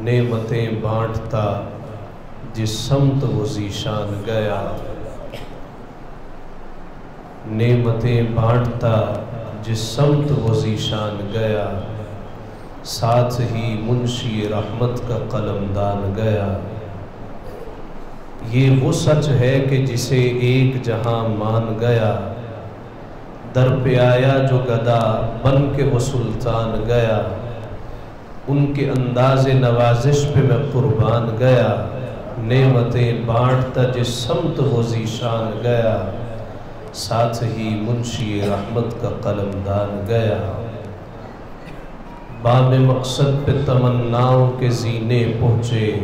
نعمتیں بانٹتا جس سمت وہ ذیشان گیا، نعمتیں بانٹتا جس سمت وہ ذیشان گیا، ساتھ ہی منشی رحمت کا قلمدان گیا۔ یہ وہ سچ ہے کہ جسے ایک جہاں مان گیا، در پہ آیا جو گدا بن کے وہ سلطان گیا، ان کے انداز نوازش پہ میں قربان گیا، نعمتیں بانٹتا جس سمت وہ ذیشان گیا، ساتھ ہی منشی رحمت کا قلمدان گیا۔ بام مقصد پہ تمناؤں کے زینے پہنچے،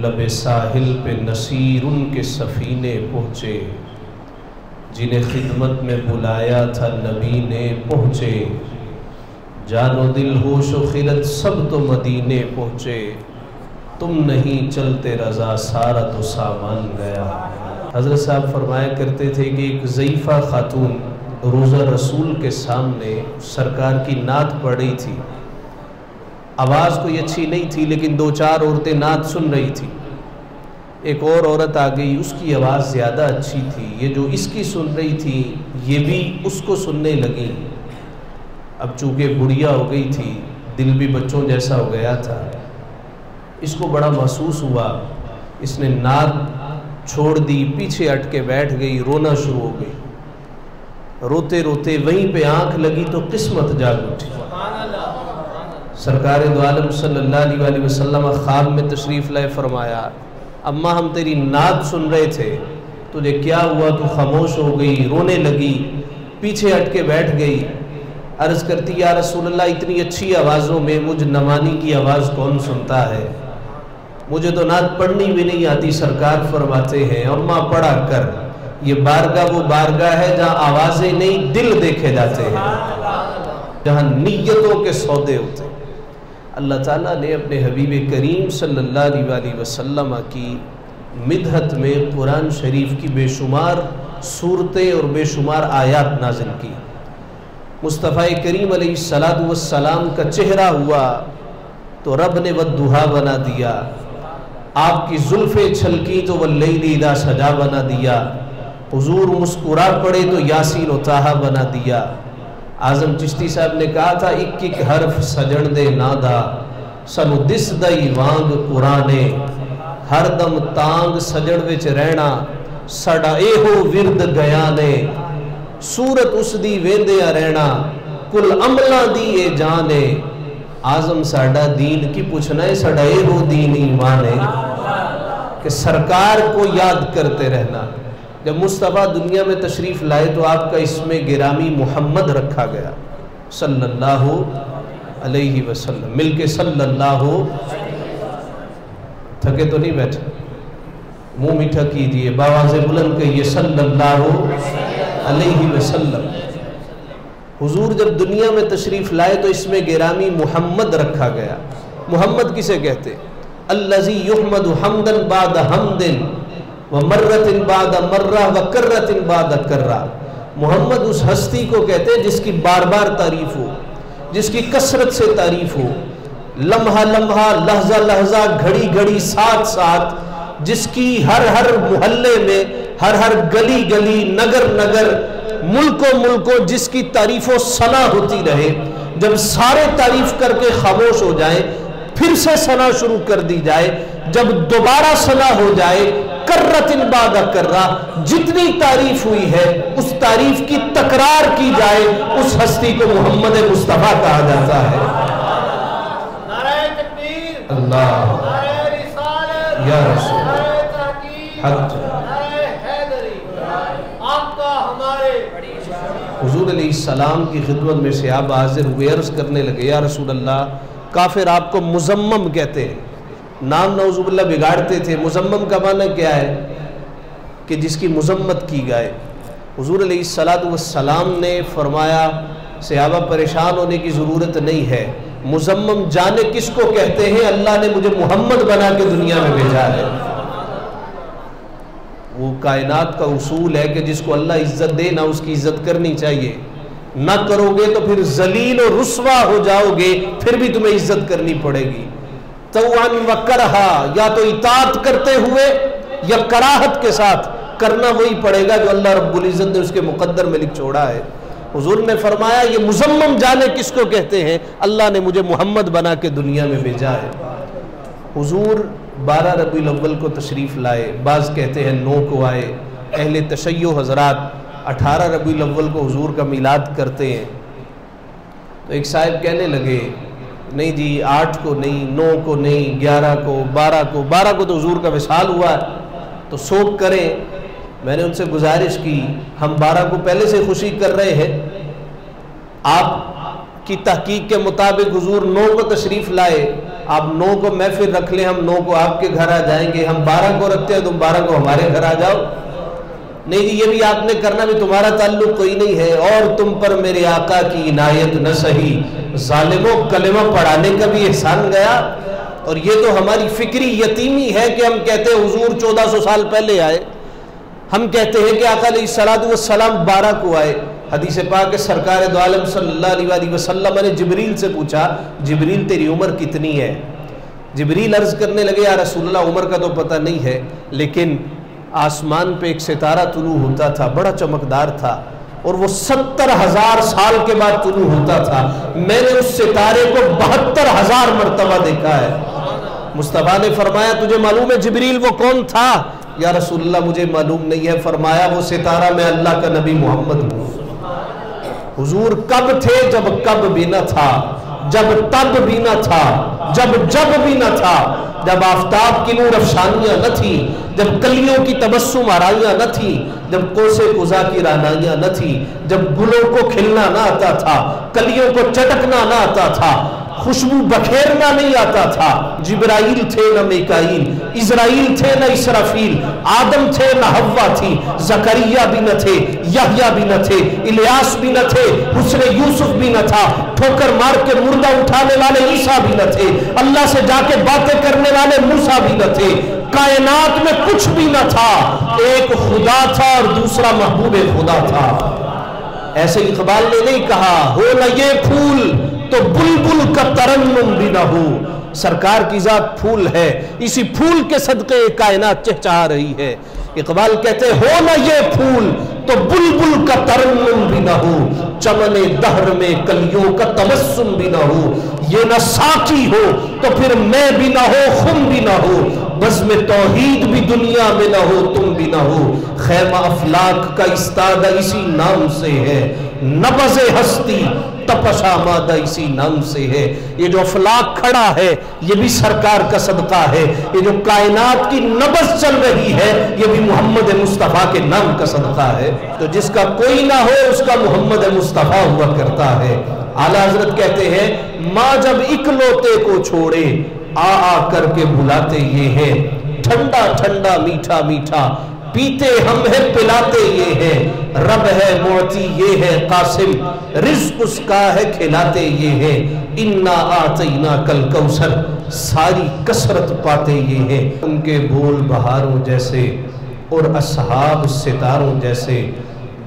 لب ساحل پہ نصیر ان کے سفینے پہنچے، جنہیں خدمت میں بلایا تھا نبی نے پہنچے، جان و دل ہوش و خرد سب تو مدینے پہنچے، تم نہیں چلتے رضا سارا تو سامان گیا۔ حضرت صاحب فرمایا کرتے تھے کہ ایک ضعیفہ خاتون روزہ رسول کے سامنے سرکار کی نعت پڑھ رہی تھی، آواز کوئی اچھی نہیں تھی لیکن دو چار عورتیں نعت سن رہی تھی، ایک اور عورت آ گئی، اس کی آواز زیادہ اچھی تھی، یہ جو اس کی سن رہی تھی یہ بھی اس کو سننے لگی۔ اب چونکہ بڑھیا ہو گئی تھی، دل بھی بچوں جیسا ہو گیا تھا، اس کو بڑا محسوس ہوا، اس نے نعت چھوڑ دی، پیچھے ہٹ کے بیٹھ گئی، رونا شروع ہو گئی، روتے روتے وہیں پہ آنکھ لگی تو قسمت جاگ اٹھی۔ سرکار دو عالم صلی اللہ علیہ وسلم خواب میں تشریف لائے، فرمایا اماں ہم تیری نعت سن رہے تھے، تجھے کیا ہوا؟ تو خاموش ہو گئی، رونے لگی، پیچھے ہٹ کے بیٹھ گئی، عرض کرتی یا رسول اللہ اتنی اچھی آوازوں میں مجھ نمانی کی آواز کون سنتا ہے، مجھے تو نعت پڑھنی بھی نہیں آتی۔ سرکار فرماتے ہیں اماں پڑھا کر، یہ بارگاہ وہ بارگاہ ہے جہاں آوازیں نہیں دل دیکھے جاتے ہیں، جہاں نیتوں کے سودے ہوتے ہیں۔ اللہ تعالیٰ نے اپنے حبیب کریم صلی اللہ علیہ وسلم کی مدحت میں قرآن شریف کی بے شمار صورتیں اور بے شمار آیات نازل کی۔ مصطفیٰ کریم علیہ السلام کا چہرہ ہوا تو رب نے والضحیٰ بنا دیا، آپ کی زلفیں چھلکی تو واللیل اذا سجا بنا دیا، حضور مسکرا پڑے تو یاسین و طٰہٰ بنا دیا۔ اعظم چشتی صاحب نے کہا تھا ایک ایک حرف سجن دے نادا، سنو دس دئی وانگ قرآنے، ہر دم تانگ سجڑ وچ رہنا، سڑا اے ہو ورد گیانے، صورت اس دی ویندیا رہنا، کل عملہ دی اے جانے، اعظم ساڑا دین کی پوچھنا ہے، سڑا اے ہو دین ایمانے، کہ سرکار کو یاد کرتے رہنا۔ جب مصطفیٰ دنیا میں تشریف لائے تو آپ کا اسم گرامی محمد رکھا گیا صلی اللہ علیہ وسلم، مل کے صلی اللہ، تھکے تو نہیں بیٹھے، منہ میٹھا کیجئے، باواز بلند کہیے صلی اللہ علیہ وسلم۔ حضور جب دنیا میں تشریف لائے تو اسم گرامی محمد رکھا گیا۔ محمد کسے کہتے؟ الذی یحمد حمدا بعد حمد ومرۃ بعد مرہ وکرۃ بعد کرہ۔ محمد اس ہستی کو کہتے ہیں جس کی بار بار تعریف ہو، جس کی کثرت سے تعریف ہو، لمحہ لمحہ، لحظہ لحظہ، گھڑی گھڑی، ساتھ ساتھ، جس کی ہر ہر محلے میں، ہر ہر گلی گلی، نگر نگر، ملکوں ملکوں جس کی تعریف و ثنا ہوتی رہے۔ جب سارے تعریف کر کے خاموش ہو جائیں، پھر سے ثنا شروع کر دی جائے، جب دوبارہ ثنا ہو جائے، کرۃ بعد کرہ، جتنی تعریف ہوئی ہے اس تعریف کی تکرار کی جائے، اس ہستی کو محمد مصطفیٰ کہا جاتا ہے۔ نعرہ تکبیر، اللہ نعرہ رسالت، یا رسول نعرہ تحقیق، حق، نعرہ حیدری، آقا ہمارے۔ حضور علیہ السلام کی خدمت میں سے آپ حاضر ہوئے، عرض کرنے لگے یا رسول اللہ کافر آپ کو مذمم کہتے ہیں، نام نعوذ باللہ بگاڑتے تھے، مذمم کا معنی کیا ہے؟ کہ جس کی مذمت کی گئے۔ حضور علیہ السلام نے فرمایا صحابہ پریشان ہونے کی ضرورت نہیں ہے، مذمم جانے کس کو کہتے ہیں؟ اللہ نے مجھے محمد بنا کے دنیا میں بھیجا ہے۔ وہ کائنات کا اصول ہے کہ جس کو اللہ عزت دے نہ اس کی عزت کرنی چاہیے، نہ کرو گے تو پھر ذلیل و رسوا ہو جاؤ گے، پھر بھی تمہیں عزت کرنی پڑے گی۔ तौअन व करहा, या तो इताअत करते हुए या कराहत के साथ, करना वही पड़ेगा जो अल्लाह रब्बुल इज़्ज़त ने उसके मुक़द्दर में लिख छोड़ा है। हुजूर ने फरमाया ये मुज़म्मम जाने किसको कहते हैं, अल्लाह ने मुझे मोहम्मद बना के दुनिया में भेजा है। हुजूर 12 रबीउल अव्वल को तशरीफ़ लाए, बाज़ कहते हैं 9 को आए। अहले तशय्यो हज़रात 18 रबीउल अव्वल को हुजूर का मिलाद करते हैं। तो एक साहिब कहने लगे नहीं जी 8 को नहीं, 9 को नहीं, 11 को, 12 को तो हुजूर का विसाल हुआ तो शोक करें। मैंने उनसे गुजारिश की हम 12 को पहले से खुशी कर रहे हैं, आप की तहकीक के मुताबिक हुजूर 9 को तशरीफ़ लाए, आप 9 को महफिल रख लें, हम 9 को आपके घर आ जाएंगे। हम 12 को रखते हैं, तुम 12 को हमारे घर आ जाओ। नहीं जी ये भी आपने करना, भी तुम्हारा ताल्लुक कोई नहीं है, और तुम पर मेरे आका की इनायत न सही, जालिमों कलेमा पढ़ाने का भी एहसान गया। और ये तो हमारी फिक्री यतीमी है कि हम कहते हैं हुजूर 1400 साल पहले आए, हम कहते हैं कि आका अलैहिस्सलातु वस्सलाम 12 को आए। हदीस पाक के सरकार दो आलम सल्लल्लाहु अलैहि वसल्लम ने जिब्रील से पूछा, जिब्रील तेरी उम्र कितनी है? जिब्रील अर्ज़ करने लगे या रसूलल्लाह उम्र का तो पता नहीं है, लेकिन आसमान पे एक सितारा तुलू होता था, बड़ा चमकदार था, और वो 70,000 साल के बाद तुलू होता था। मैंने उस सितारे को 72,000 मरतबा देखा है। मुस्तफ़ा ने फरमाया तुझे मालूम है जिब्रील वो कौन था? या रसूलल्लाह मुझे मालूम नहीं है। फरमाया वो सितारा मैं अल्लाह का नबी मोहम्मद हूँ। हुजूर कब थे? जब कब भी न था, जब तब भी न था, जब भी न था, जब आफताब की नूर अफशानियाँ न थी, जब कलियों की तबस्सुम आराइयाँ न थी, जब कोसे कुजा की रानाइयाँ न थी, जब गुलों को खिलना ना आता था, कलियों को चटकना ना आता था, खुशबू बखेरना नहीं आता था। जिब्राइल थे न मीकाईल, इज़राइल थे न इसराफील, आदम थे न हव्वा थी, ज़करिया भी न थे, यहया भी न थे, इलियास भी न थे, हुस्न यूसुफ भी न था, ठोकर मार के मुर्दा उठाने वाले ईसा भी न थे, अल्लाह से जाके बातें करने वाले मूसा भी न थे। कायनात में कुछ भी न था, एक खुदा था और दूसरा महबूब खुदा था। ऐसे इकबाल ने नहीं कहा हो न ये फूल तो बुलबुल का तरन्नुम भी न हो। सरकार की जात फूल है, इसी फूल के सदके कायनात चहचहा रही है। इकबाल कहते हो न ये फूल तो बुलबुल का तरन्नुम भी न हो, चमने दहर में कलियों का तबस्सुम भी न हो। ये न साकी हो तो फिर मैं भी न हो, खुम भी न हो, बज़्म तौहीद भी दुनिया में न हो, तुम भी न हो। खैमा अफलाक का इस्तादा इसी नाम से है, नबज़े हस्ती तपशा मादा इसी नाम से है। ये जो अफलाक खड़ा है ये भी सरकार का सदका है, ये जो कायनात की नबज़ चल रही है ये भी मोहम्मद मुस्तफ़ा के नाम का सदका है। तो जिसका कोई ना हो उसका मोहम्मद मुस्तफ़ा हुआ करता है। आला हज़रत कहते हैं माँ जब इकलौते को छोड़े आ आ करके बुलाते ये है, ठंडा ठंडा मीठा मीठा पीते हम है पिलाते ये है, रब है मोती ये है कासिम, रिज़्क़ उसका है खिलाते ये है, इन्ना आतैना कल कौसर सारी कसरत पाते ये है। उनके बोल बहारों जैसे और असहाब सितारों जैसे,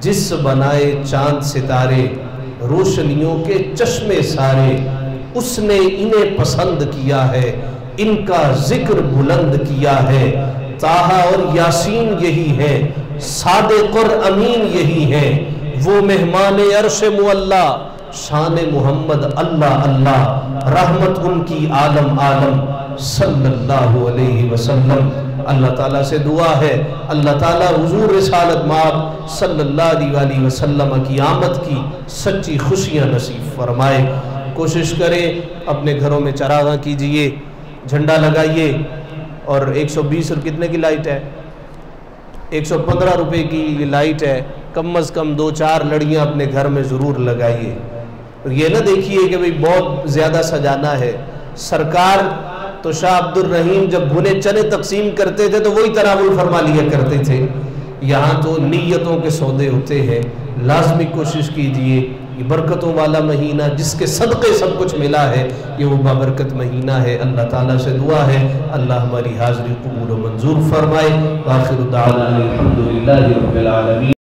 जिस बनाए चांद सितारे रोशनियों के चश्मे सारे, उसने इन्हें पसंद किया है, इनका जिक्र बुलंद किया है। ताहा और यासीन यही है, सादिक़ और अमीन यही है, वो मेहमान अर्श मुअल्ला शान मोहम्मद अल्लाह अल्लाह, रहमत उनकी आलम आलम सल्लल्लाहु अलैहि वसल्लम। अल्लाह ताला से दुआ है अल्लाह ताला हुजूर रिसालत माब सल्लल्लाहु अलैहि वसल्लम की आमद की सच्ची खुशियाँ नसीब फरमाए। कोशिश करें अपने घरों में चरागा कीजिए, झंडा लगाइए, और 120 और कितने की लाइट है? 115 रुपए की लाइट है। कम से कम 2-4 लड़ियाँ अपने घर में ज़रूर लगाइए। और ये ना देखिए कि भाई बहुत ज़्यादा सजाना है। सरकार तो शाह अब्दुल रहीम जब भुने चने तकसीम करते थे तो वही तनावुल फरमा लिया करते थे। यहाँ तो नीयतों के सौदे होते हैं। लाजमी कोशिश कीजिए, ये बरकतों वाला महीना जिसके सदक़े सब कुछ मिला है ये वो बाबरकत महीना है। अल्लाह ताला से दुआ है अल्लाह हमारी हाज़िरी कबूल व मंजूर फरमाए। आखिर दाअवाना अल्हम्दुलिल्लाहि रब्बिल आलमीन।